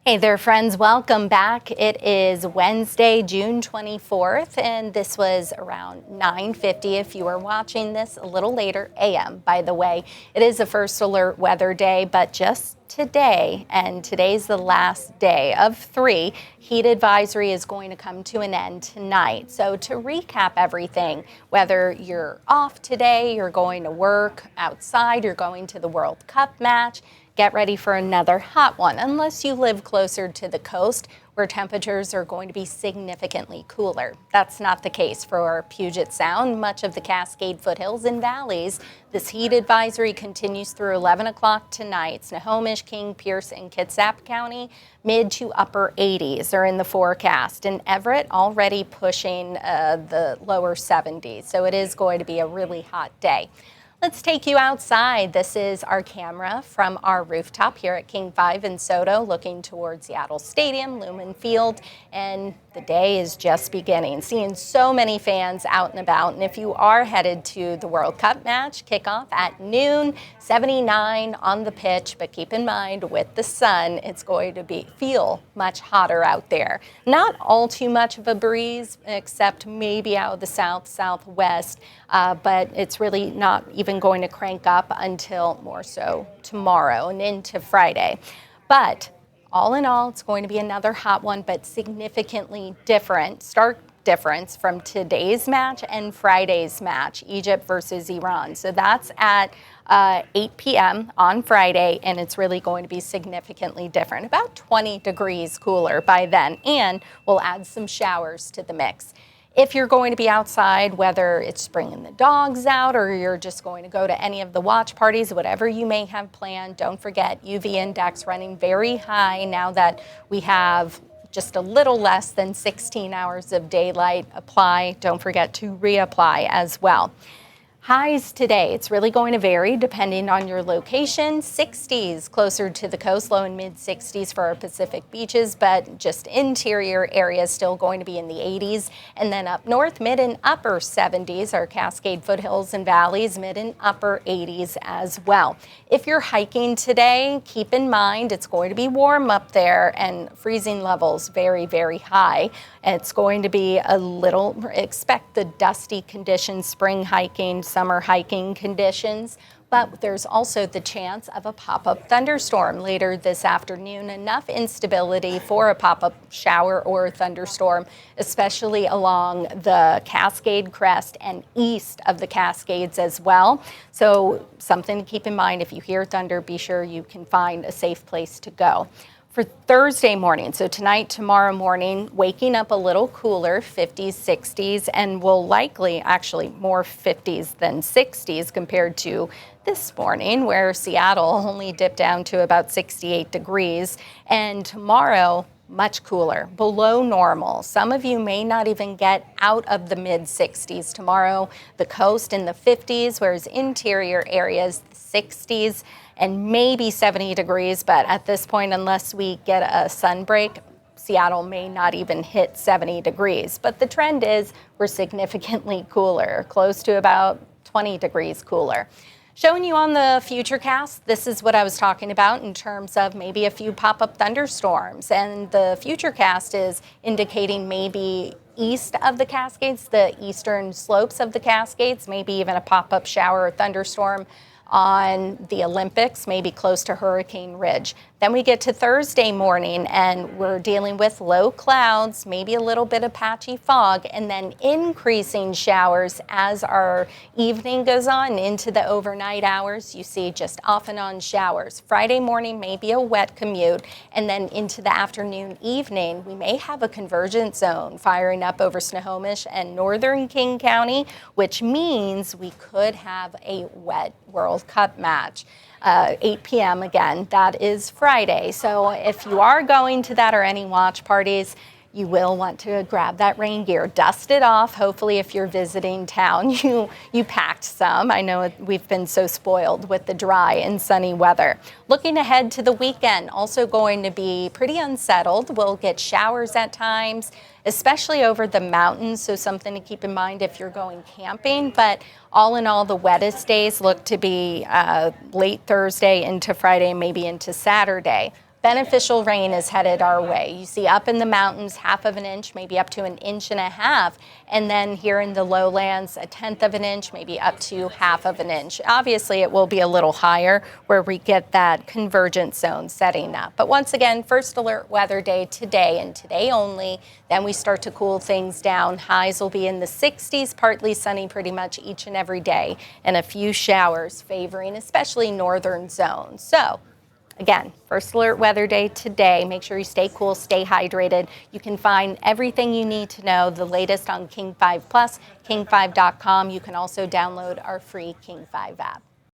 Hey there, friends. Welcome back. It is Wednesday, June 24th, and this was around 9:50 if you are watching this a little later, a.m. By the way, it is a first alert weather day, but just today, and today's the last day of 3, heat advisory is going to come to an end tonight. So to recap everything, whether you're off today, you're going to work outside, you're going to the World Cup match, get ready for another hot one, unless you live closer to the coast where temperatures are going to be significantly cooler. That's not the case for Puget Sound, much of the Cascade foothills and valleys. This heat advisory continues through 11 o'clock tonight. Snohomish, King, Pierce, and Kitsap County, mid to upper 80s are in the forecast. And Everett already pushing the lower 70s. So it is going to be a really hot day. Let's take you outside. This is our camera from our rooftop here at King 5 in Soto, looking towards Seattle Stadium, Lumen Field, and the day is just beginning. Seeing so many fans out and about, and if you are headed to the World Cup match, kickoff at noon, 79 on the pitch, but keep in mind with the sun, it's going to feel much hotter out there. Not all too much of a breeze, except maybe out of the southwest, but it's really not even going to crank up until more so tomorrow and into Friday. But all in all, it's going to be another hot one, but significantly different, stark difference from today's match and Friday's match, Egypt versus Iran. So that's at 8 p.m. on Friday, and it's really going to be significantly different, about 20 degrees cooler by then, and we'll add some showers to the mix. If you're going to be outside, whether it's bringing the dogs out or you're just going to go to any of the watch parties, whatever you may have planned, don't forget UV index running very high now that we have just a little less than 16 hours of daylight. Apply. Don't forget to reapply as well. Highs today, it's really going to vary depending on your location. 60s closer to the coast, low and mid 60s for our Pacific beaches, but just interior areas still going to be in the 80s. And then up north, mid and upper 70s, our Cascade foothills and valleys, mid and upper 80s as well. If you're hiking today, keep in mind it's going to be warm up there and freezing levels very, very high. It's going to be expect the dusty conditions, spring hiking, summer hiking conditions, but there's also the chance of a pop-up thunderstorm later this afternoon. Enough instability for a pop-up shower or thunderstorm, especially along the Cascade crest and east of the Cascades as well. So something to keep in mind. If you hear thunder, be sure you can find a safe place to go. For Thursday morning, so tonight, tomorrow morning, waking up a little cooler, 50s, 60s, and will likely actually more 50s than 60s compared to this morning, where Seattle only dipped down to about 68 degrees. And tomorrow, much cooler, below normal. Some of you may not even get out of the mid 60s tomorrow. The coast in the 50s, whereas interior areas, the 60s. And maybe 70 degrees, but at this point, unless we get a sun break, Seattle may not even hit 70 degrees. But the trend is we're significantly cooler, close to about 20 degrees cooler. Showing you on the Futurecast, this is what I was talking about in terms of maybe a few pop-up thunderstorms. And the Futurecast is indicating maybe east of the Cascades, the eastern slopes of the Cascades, maybe even a pop-up shower or thunderstorm on the Olympics, maybe close to Hurricane Ridge. Then we get to Thursday morning and we're dealing with low clouds, maybe a little bit of patchy fog, and then increasing showers as our evening goes on into the overnight hours. You see just off and on showers. Friday morning, maybe a wet commute, and then into the afternoon, evening, we may have a convergence zone firing up over Snohomish and northern King County, which means we could have a wet World Cup match. 8 p.m. again, that is Friday. So if you are going to that or any watch parties, you will want to grab that rain gear, dust it off. Hopefully, if you're visiting town, you packed some. I know we've been so spoiled with the dry and sunny weather. Looking ahead to the weekend, also going to be pretty unsettled. We'll get showers at times, especially over the mountains, so something to keep in mind if you're going camping. But all in all, the wettest days look to be late Thursday into Friday, maybe into Saturday. Beneficial rain is headed our way. You see up in the mountains, 1/2 of an inch, maybe up to 1.5 inches. And then here in the lowlands, 1/10 of an inch, maybe up to 1/2 of an inch. Obviously, it will be a little higher where we get that convergence zone setting up. But once again, first alert weather day today and today only. Then we start to cool things down. Highs will be in the 60s, partly sunny pretty much each and every day, and a few showers favoring especially northern zones. So again, first alert weather day today. Make sure you stay cool, stay hydrated. You can find everything you need to know, the latest on King 5 Plus, king5.com. You can also download our free King 5 app.